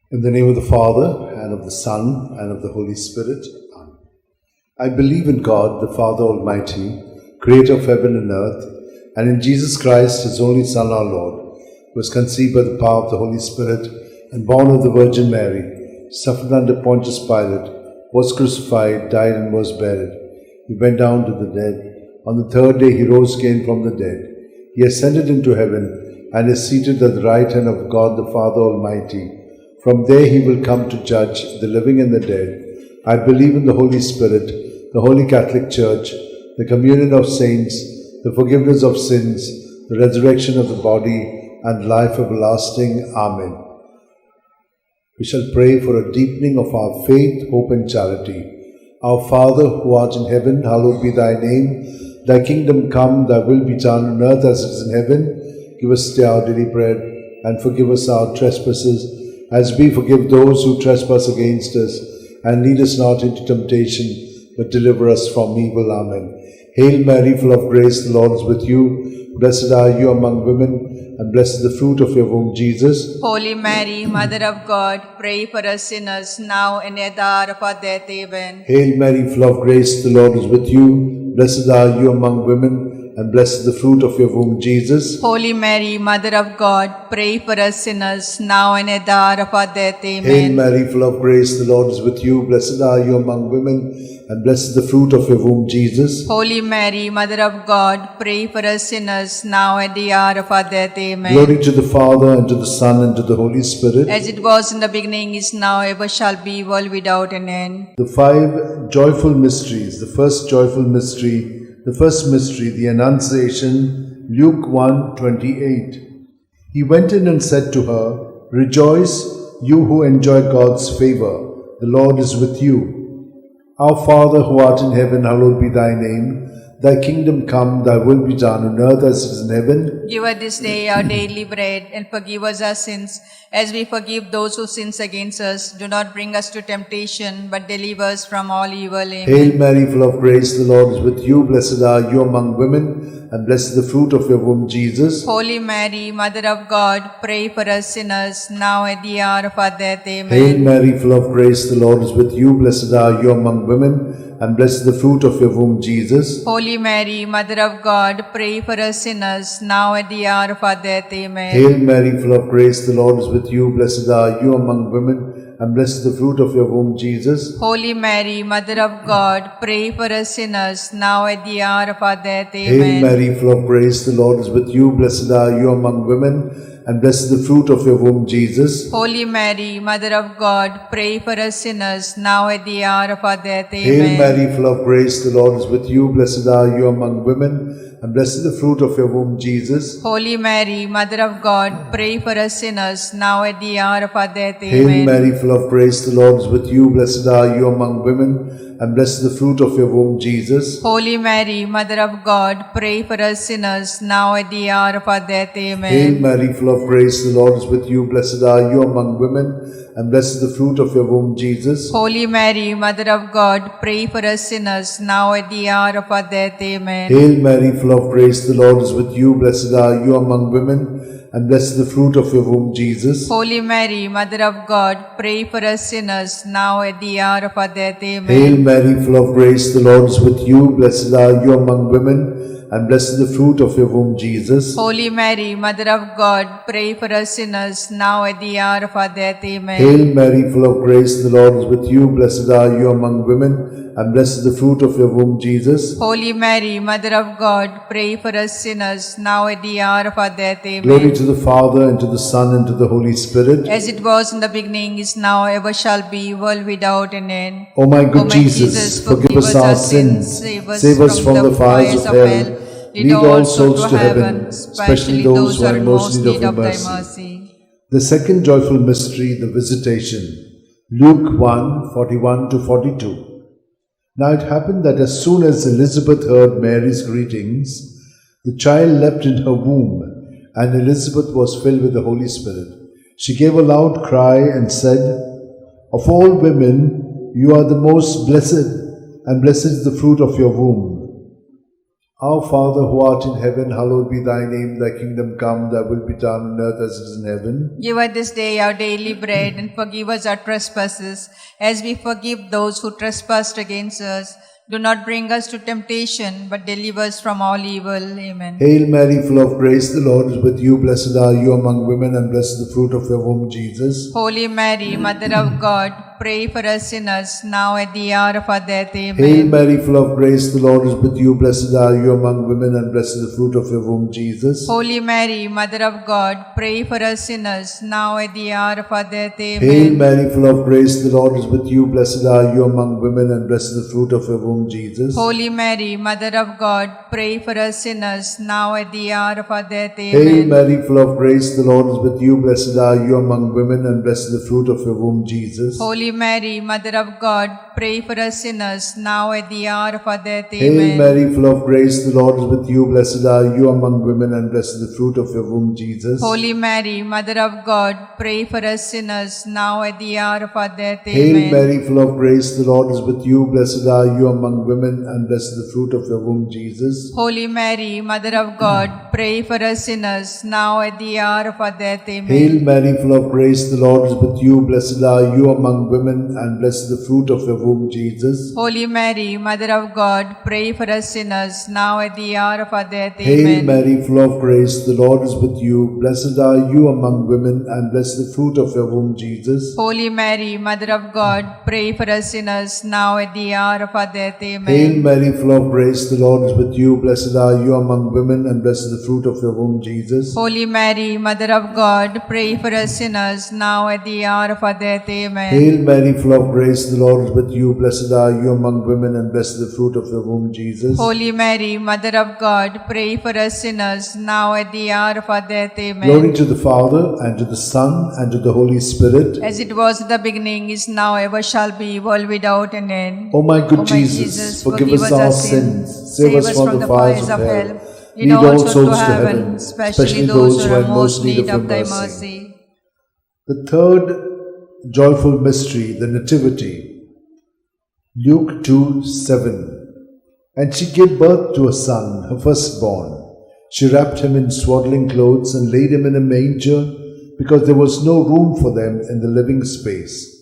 In the name of the Father, and of the Son, and of the Holy Spirit. Amen. I believe in God, the Father Almighty, creator of heaven and earth, and in Jesus Christ, his only Son, our Lord, who was conceived by the power of the Holy Spirit, and born of the Virgin Mary, suffered under Pontius Pilate, was crucified, died, and was buried. He went down to the dead. On the third day he rose again from the dead. He ascended into heaven, and is seated at the right hand of God the Father Almighty. From there he will come to judge the living and the dead. I believe in the Holy Spirit, the Holy Catholic Church, the communion of saints, the forgiveness of sins, the resurrection of the body, and life everlasting. Amen. We shall pray for a deepening of our faith, hope, and charity. Our Father, who art in heaven, hallowed be thy name. Thy kingdom come, thy will be done on earth as it is in heaven. Give us today our daily bread, and forgive us our trespasses, as we forgive those who trespass against us. And lead us not into temptation, but deliver us from evil. Amen. Hail Mary, full of grace, the Lord is with you. Blessed are you among women, and blessed is the fruit of your womb, Jesus. Holy Mary, Mother of God, pray for us sinners, now and at the hour of our death. Amen. Hail Mary, full of grace, the Lord is with you. Blessed are you among women, and blessed is the fruit of your womb, Jesus. Holy Mary, Mother of God, pray for us sinners, now and at the hour of our death. Amen. Hail Mary, full of grace, the Lord is with you. Blessed are you among women, and blessed is the fruit of your womb, Jesus. Holy Mary, Mother of God, pray for us sinners, now at the hour of our death. Amen. Glory to the Father, and to the Son, and to the Holy Spirit. As it was in the beginning, is now, ever shall be, world without an end. The five joyful mysteries. The first joyful mystery, the Annunciation, Luke 1:28. He went in and said to her, "Rejoice, you who enjoy God's favor. The Lord is with you. Our Father, who art in heaven, hallowed be thy name. Thy kingdom come, thy will be done on earth as it is in heaven. Give us this day our daily bread, and forgive us our sins, as we forgive those who sin against us. Do not bring us to temptation, but deliver us from all evil. Amen. Hail Mary, full of grace, the Lord is with you. Blessed are you among women, and blessed is the fruit of your womb, Jesus. Holy Mary, Mother of God, pray for us sinners, now at the hour of our death. Amen. Hail Mary, full of grace, the Lord is with you. Blessed are you among women, and blessed is the fruit of your womb, Jesus. Holy Mary, Mother of God, pray for us sinners, now at the hour of our death. Amen. Hail Mary, full of grace, the Lord is with you. Blessed are you among women, and blessed is the fruit of your womb, Jesus. Holy Mary, Mother of God, pray for us sinners, now at the hour of our death. Hail Amen. Mary, full of grace, the Lord is with you. Blessed are you among women, and blessed is the fruit of your womb, Jesus. Holy Mary, Mother of God, pray for us sinners, now at the hour of our death. Amen. Hail Mary, full of grace, the Lord is with you. Blessed are you among women, and blessed is the fruit of your womb, Jesus. Holy Mary, Mother of God, pray for us sinners, now at the hour of our death. Hail Amen. Mary, full of grace, the Lord is with you. Blessed are you among women, and blessed is the fruit of your womb, Jesus. Holy Mary, Mother of God, pray for us sinners, now at the hour of our death. Amen. Hail Mary, full of grace, the Lord is with you. Blessed are you among women, and blessed is the fruit of your womb, Jesus. Holy Mary, Mother of God, pray for us sinners, now at the hour of our death. Amen. Hail Mary, full of grace, the Lord is with you. Blessed are you among women, and blessed is the fruit of your womb, Jesus. Holy Mary, Mother of God, pray for us sinners, now at the hour of our death. Amen. Hail Mary, full of grace, the Lord is with you. Blessed are you among women, and blessed is the fruit of your womb, Jesus. Holy Mary, Mother of God, pray for us sinners, now at the hour of our death. Amen. Hail Mary, full of grace, the Lord is with you. Blessed are you among women, and blessed is the fruit of your womb, Jesus. Holy Mary, Mother of God, pray for us sinners, now at the hour of our death. Amen. Glory to the Father, and to the Son, and to the Holy Spirit. As it was in the beginning, is now, ever shall be, world without an end. O my good O my Jesus, forgive us our sins, save us from the fires of hell, lead all souls to heaven, especially those who are in most need of thy mercy. The second joyful mystery, the Visitation, Luke 1:41-42. Now it happened that as soon as Elizabeth heard Mary's greetings, the child leapt in her womb, and Elizabeth was filled with the Holy Spirit. She gave a loud cry and said, "Of all women, you are the most blessed, and blessed is the fruit of your womb." Our Father who art in heaven, hallowed be thy name. Thy kingdom come, thy will be done on earth as it is in heaven. Give us this day our daily bread, and forgive us our trespasses, as we forgive those who trespass against us. Do not bring us to temptation, but deliver us from all evil. Amen. Hail Mary, full of grace, the Lord is with you. Blessed are you among women, and blessed is the fruit of your womb, Jesus. Holy Mary, Mother of God, pray for us sinners, now at the hour of our death. Amen. Hail Mary, full of grace, the Lord is with you. Blessed are you among women, and blessed is the fruit of your womb, Jesus. Holy Mary, Mother of God, pray for us sinners, now at the hour of our death. Amen. Hail Mary, full of grace, the Lord is with you. Blessed are you among women, and blessed is the fruit of your womb, Jesus. Holy Mary, Mother of God, pray for us sinners, now at the hour of our death. Amen. Hail Mary, full of grace, the Lord is with you. Blessed are you among women, and blessed is the fruit of your womb, Jesus. Holy Mary, Mother of God, pray for us sinners, now at the hour of our death. Hail Amen. Mary, full of grace, the Lord is with you. Blessed are you among women, and blessed is the fruit of your womb, Jesus. Holy Mary, Mother of God, pray for us sinners, now at the hour of our death. Hail Amen. Mary, full of grace, the Lord is with you. Blessed are you among women, and blessed is the fruit of your womb, Jesus. Holy Mary, Mother of God, pray for us sinners, now at the hour of our death. Amen. Hail Mary, full of grace, the Lord is with you. Blessed are you among women, and blessed is the fruit of your womb, Jesus. Holy Mary, Mother of God, pray for us sinners, now at the hour of our death. Hail Amen. Mary, full of grace, the Lord is with you. Blessed are you among women, and blessed is the fruit of your womb, Jesus. Holy Mary, Mother of God, pray for us sinners, now at the hour of our death. Amen. Hail Mary, full of grace, the Lord is with you. Blessed are you among women, and blessed is the fruit of your womb, Jesus. Holy Mary, Mother of God, pray for us sinners, now at the hour of our death. Amen. Hail Mary, full of grace, the Lord is with you. Blessed are you among women, and blessed is the fruit of your womb, Jesus. Holy Mary, Mother of God, pray for us sinners, now at the hour of our death. Amen. Glory to the Father, and to the Son, and to the Holy Spirit. As it was in the beginning, is now, ever shall be, world without an end. O my good O my Jesus, forgive us our sins, save us from the fires of hell. Lead all souls to heaven, especially those who are in most need of thy mercy. The third joyful mystery, the Nativity. Luke 2:7. And she gave birth to a son, her firstborn. She wrapped him in swaddling clothes and laid him in a manger, because there was no room for them in the living space.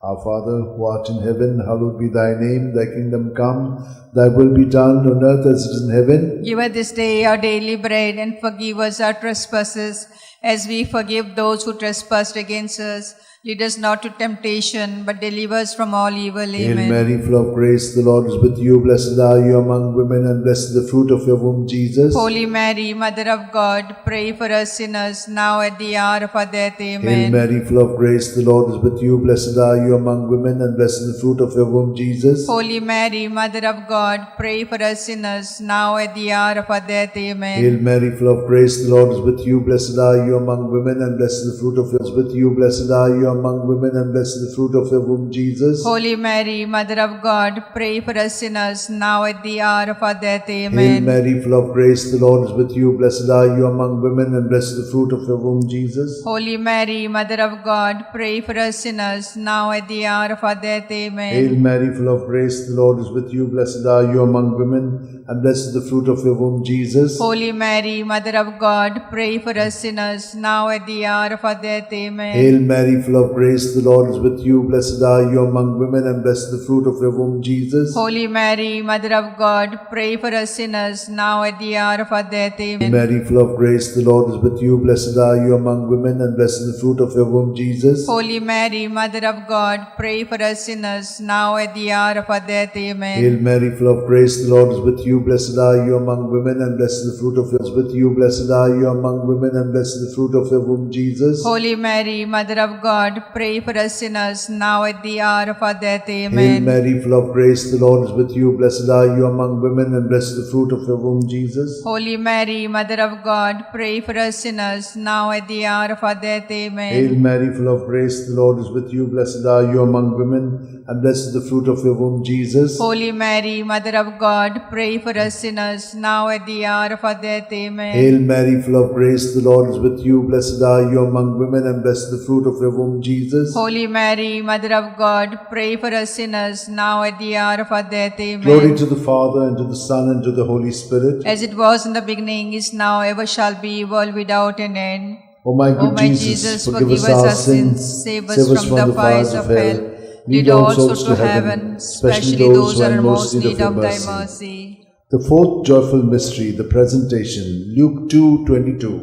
Our Father, who art in heaven, hallowed be thy name. Thy kingdom come, thy will be done on earth as it is in heaven. Give us this day our daily bread, and forgive us our trespasses, as we forgive those who trespass against us. Lead us not to temptation, but deliver us from all evil. Hail Amen. Mary, full of grace, the Lord is with you. Blessed are you among women, and blessed is the fruit of your womb, Jesus. Holy Mary, Mother of God, pray for us sinners, now at the hour of our death. Hail Amen. Mary, full of grace, the Lord is with you. Blessed are you among women, and blessed is the fruit of your womb, Jesus. Holy Mary, Mother of God, pray for us sinners, now at the hour of our death. Amen. Hail Mary, full of grace, the Lord is with you. Blessed are you among women, and blessed is the fruit of your womb, with you. Blessed are you among women, and blessed is the fruit of your womb, Jesus. Holy Mary, Mother of God, pray for us sinners, now at the hour of our death. Hail Amen. Mary, full of grace, the Lord is with you. Blessed are you among women, and blessed is the fruit of your womb, Jesus. Holy Mary, Mother of God, pray for us sinners, now at the hour of our death. Amen. Hail Mary, full of grace, the Lord is with you. Blessed are you among women, and blessed is the fruit of your womb, Jesus. Holy Mary, Mother of God, pray for us sinners, now at the hour of our death. Amen. Hail Mary, full of grace, the Lord is with you. Blessed are you among women, and blessed is the fruit of your womb, Jesus. Holy Mary, Mother of God, pray for us sinners, now at the hour of our death. Hail Amen. Mary, full of grace, the Lord is with you. Blessed are you among women, and blessed is the fruit of your womb, Jesus. Holy Mary, Mother of God, pray for us sinners, now at the hour of our death. Amen. Hail Mary, full of grace, the Lord is with you. Blessed are you among women, and blessed is the fruit of your womb. With you, blessed are you among women, and blessed is the fruit of your womb, Jesus. Holy Mary, Mother of God, pray for us sinners, now at the hour of our death. Hail Amen. Mary, full of grace, the Lord is with you. Blessed are you among women, and blessed is the fruit of your womb, Jesus. Holy Mary, Mother of God, pray for us sinners, now at the hour of our death. Amen. Hail Mary, full of grace, the Lord is with you. Blessed are you among women, and blessed is the fruit of your womb, Jesus. Holy Mary, Mother of God, pray for us sinners, now at the hour of our death. Amen. Hail Mary, full of grace, the Lord is with you. Blessed are you among women, and blessed the fruit of your womb, Jesus. Holy Mary, Mother of God, pray for us sinners, now at the hour of our death. Amen. Glory to the Father, and to the Son, and to the Holy Spirit. As it was in the beginning, is now, ever shall be, world without an end. O my good Jesus, forgive us our sins, save us from the fires of hell. Lead all souls to heaven, especially those who are in most need of thy mercy. The fourth joyful mystery, the presentation, Luke 2:22.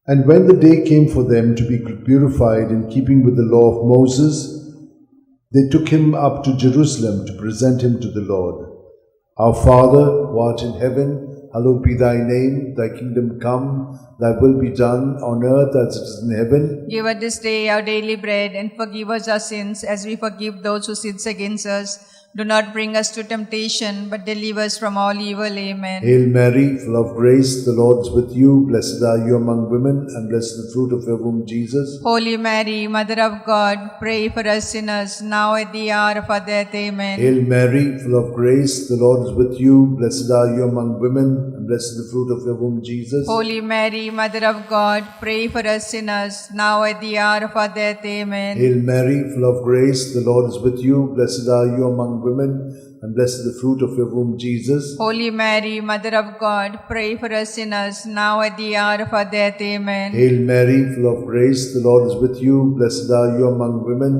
And when the day came for them to be purified in keeping with the law of Moses, they took him up to Jerusalem to present him to the Lord. Our Father, who art in heaven, hallowed be thy name, thy kingdom come, thy will be done on earth as it is in heaven. Give us this day our daily bread, and forgive us our sins as we forgive those who sin against us. Do not bring us to temptation, but deliver us from all evil. Amen. Hail Mary, full of grace, the Lord is with you. Blessed are you among women, and blessed the fruit of your womb, Jesus. Holy Mary, Mother of God, pray for us sinners, now at the hour of our death. Amen. Hail Mary, full of grace, the Lord is with you. Blessed are you among women, and blessed the fruit of your womb, Jesus. Holy Mary, Mother of God, pray for us sinners, now at the hour of our death. Amen. Hail Mary, full of grace, the Lord is with you. Blessed are you among women, and blessed the fruit of your womb, Jesus. Holy Mary, Mother of God, pray for us sinners, now at the hour of our death. Amen. Hail Mary, full of grace, the Lord is with you. Blessed are you among women,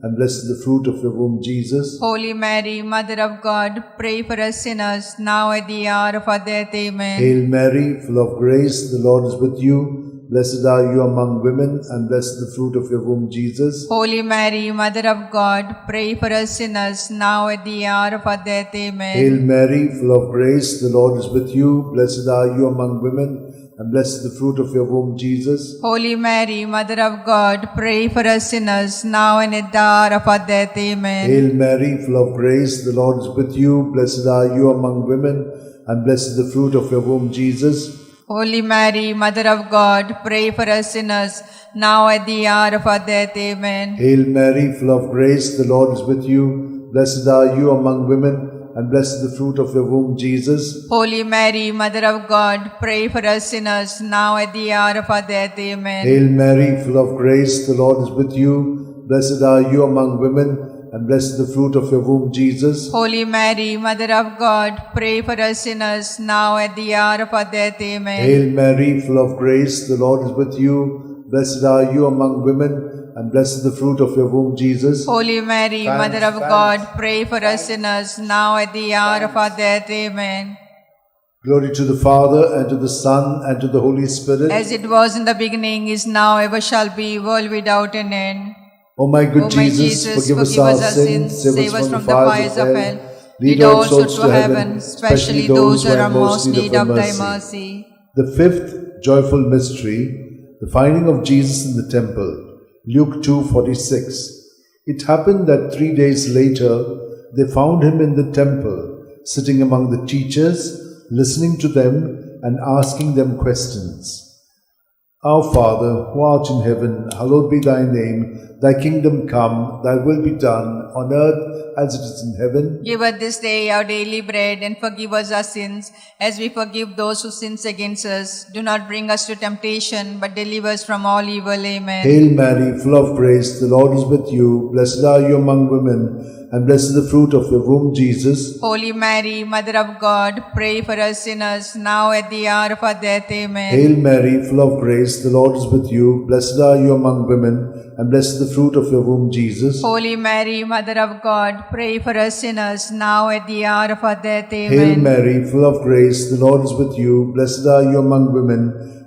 and blessed the fruit of your womb, Jesus. Holy Mary, Mother of God, pray for us sinners, now at the hour of our death. Amen. Hail Mary, full of grace, the Lord is with you. Blessed are you among women, and blessed the fruit of your womb, Jesus. Holy Mary, Mother of God, pray for us sinners, now at the hour of our death. Amen. Hail Mary, full of grace, the Lord is with you. Blessed are you among women, and blessed the fruit of your womb, Jesus. Holy Mary, Mother of God, pray for us sinners, now and at the hour of our death. Amen. Hail Mary, full of grace, the Lord is with you. Blessed are you among women, and blessed the fruit of your womb, Jesus. Holy Mary, Mother of God, pray for us sinners, now at the hour of our death. Amen. Hail Mary, full of grace, the Lord is with you. Blessed are you among women, and blessed the fruit of your womb, Jesus. Holy Mary, Mother of God, pray for us sinners, now at the hour of our death. Amen. Hail Mary, full of grace, the Lord is with you. Blessed are you among women, and blessed the fruit of your womb, Jesus. Holy Mary, Mother of God, pray for us sinners, now at the hour of our death. Amen. Hail Mary, full of grace, the Lord is with you. Blessed are you among women, and blessed the fruit of your womb, Jesus. Holy Mary, Mother of God, pray for us sinners, now at the hour of our death. Amen. Glory to the Father, and to the Son, and to the Holy Spirit. As it was in the beginning, is now, ever shall be, world without an end. O my good Jesus, forgive us our sins, save us from the fires of hell. Lead all souls to heaven, especially those who are in most need of thy mercy. The fifth joyful mystery, the finding of Jesus in the temple, Luke 2:46. It happened that 3 days later, they found him in the temple, sitting among the teachers, listening to them and asking them questions. Our Father, who art in heaven, hallowed be thy name. Thy kingdom come, thy will be done, on earth as it is in heaven. Give us this day our daily bread, and forgive us our sins, as we forgive those who sin against us. Do not bring us to temptation, but deliver us from all evil. Amen. Hail Mary, full of grace, the Lord is with you. Blessed are you among women, and blessed is the fruit of your womb, Jesus. Holy Mary, Mother of God, pray for us sinners, now at the hour of our death. Amen. Hail Mary, full of grace, the Lord is with you. Blessed are you among women, and blessed is the fruit of your womb, Jesus. Holy Mary, Mother of God, pray for us sinners, now at the hour of our death. Amen. Hail Mary, full of grace, the Lord is with you. Blessed are you among women,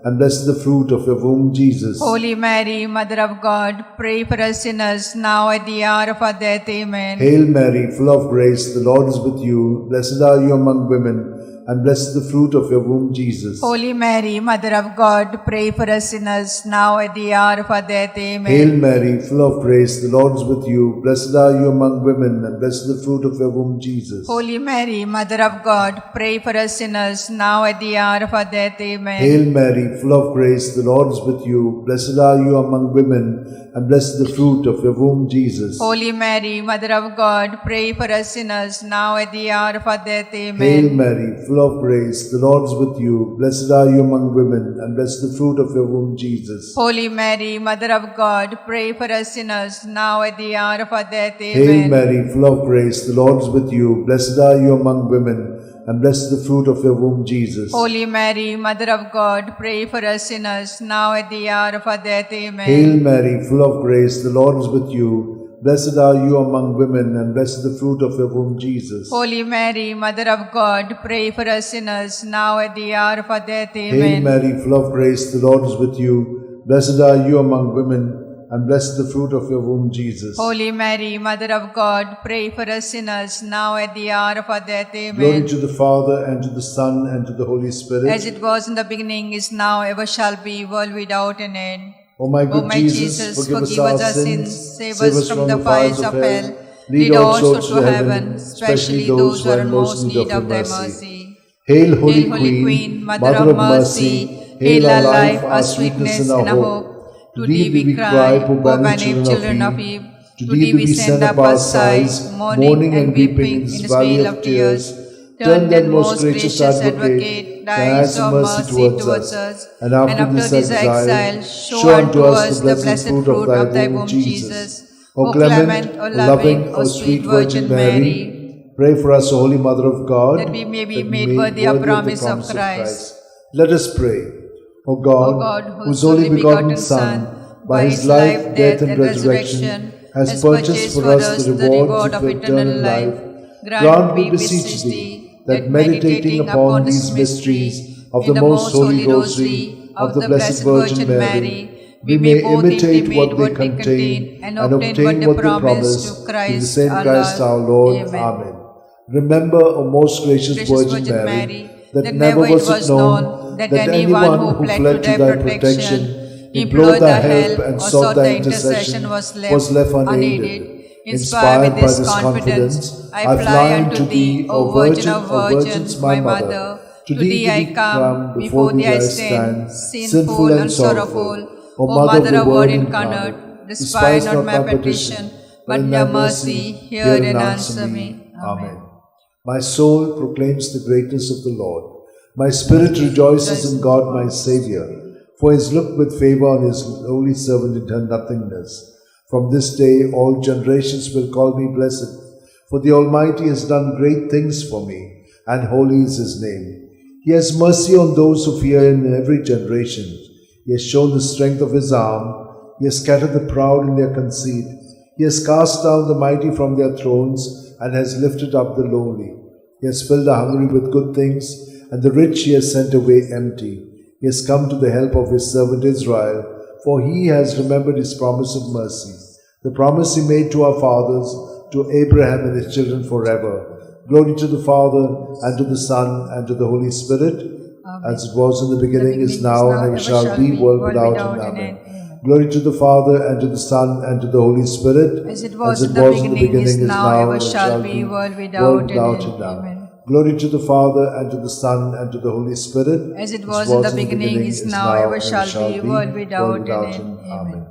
and blessed is the fruit of your womb, Jesus. Holy Mary, Mother of God, pray for us sinners, now at the hour of our death. Amen. Hail Mary, full of grace, the Lord is with you. Blessed are you among women, and blessed the fruit of your womb, Jesus. Holy Mary, Mother of God, pray for us sinners, now at the hour of our death. Amen. Hail Mary, full of grace, the Lord is with you. Blessed are you among women, and blessed the fruit of your womb, Jesus. Holy Mary, Mother of God, pray for us sinners, now at the hour of our death. Amen. Hail Mary, full of grace, the Lord is with you. Blessed are you among women, and blessed the fruit of your womb, Jesus. Holy Mary, Mother of God, pray for us sinners, now at the hour of our death. Amen. Hail Mary, full of grace, the Lord is with you. Blessed are you among women, and blessed the fruit of your womb, Jesus. Holy Mary, Mother of God, pray for us sinners, now at the hour of our death. Amen. Hail Mary, full of grace, the Lord is with you. Blessed are you among women, and blessed the fruit of your womb, Jesus. Holy Mary, Mother of God, pray for us sinners, now at the hour of our death. Amen. Hail Mary, full of grace, the Lord is with you. Blessed are you among women, and blessed the fruit of your womb, Jesus. Holy Mary, Mother of God, pray for us sinners, now at the hour of our death. Amen. Hail Mary, full of grace, the Lord is with you. Blessed are you among women, and blessed the fruit of your womb, Jesus. Holy Mary, Mother of God, pray for us sinners, now at the hour of our death. Amen. Glory to the Father, and to the Son, and to the Holy Spirit. As it was in the beginning, is now, ever shall be, world without an end. O my good Jesus, forgive us our sins, save us from the fires of hell. Lead all souls to heaven, especially those who are in most need of thy mercy. Hail, Holy Holy Queen, Mother of mercy, hail our life, our sweetness, and our hope. To thee we cry, poor banished children of Eve. To thee we send up our sighs, mourning and weeping in this vale of tears. Turn then, most gracious Advocate, thy eyes of mercy towards us, and after this exile, show unto us the blessed fruit of thy womb, Jesus. O clement, O loving, O sweet Virgin Mary, pray for us, O Holy Mother of God, that we may be made worthy of promise of Christ. Let us pray. O God, whose only begotten Son, by his life, death, and resurrection, has purchased for us the reward of eternal life, grant, we beseech thee, that meditating upon these mysteries of the most holy Rosary of the Blessed Virgin Mary, we may imitate what they contain and obtain what they promise through the same Christ our Lord. Amen. Remember, O most gracious Virgin Mary, that never was it known that anyone who fled to thy protection, implored thy help, and sought thy intercession was left unaided. Inspired by this confidence, I fly unto thee, O Virgin of Virgins, my Mother. To thee I come, before thee I stand, sinful and sorrowful. O Mother of Word incarnate, despise not my petition, but in thy mercy hear and answer me. Amen. My soul proclaims the greatness of the Lord. My spirit rejoices in God my Xavier, for he has looked with favor on his holy servant in her nothingness. From this day all generations will call me blessed, for the Almighty has done great things for me, and holy is his name. He has mercy on those who fear him in every generation. He has shown the strength of his arm. He has scattered the proud in their conceit. He has cast down the mighty from their thrones, and has lifted up the lowly. He has filled the hungry with good things, and the rich he has sent away empty. He has come to the help of his servant Israel, for he has remembered his promise of mercy, the promise he made to our fathers, to Abraham and his children forever. Glory to the Father, and to the Son, and to the Holy Spirit, as it was in the beginning, is now, and ever shall be, world without end. Amen. Glory to the Father, and to the Son, and to the Holy Spirit, as it was in the beginning, is now, ever shall be, world without end. Amen. Glory to the Father, and to the Son, and to the Holy Spirit, as it was in the beginning, is now, ever shall be, world without end. Amen.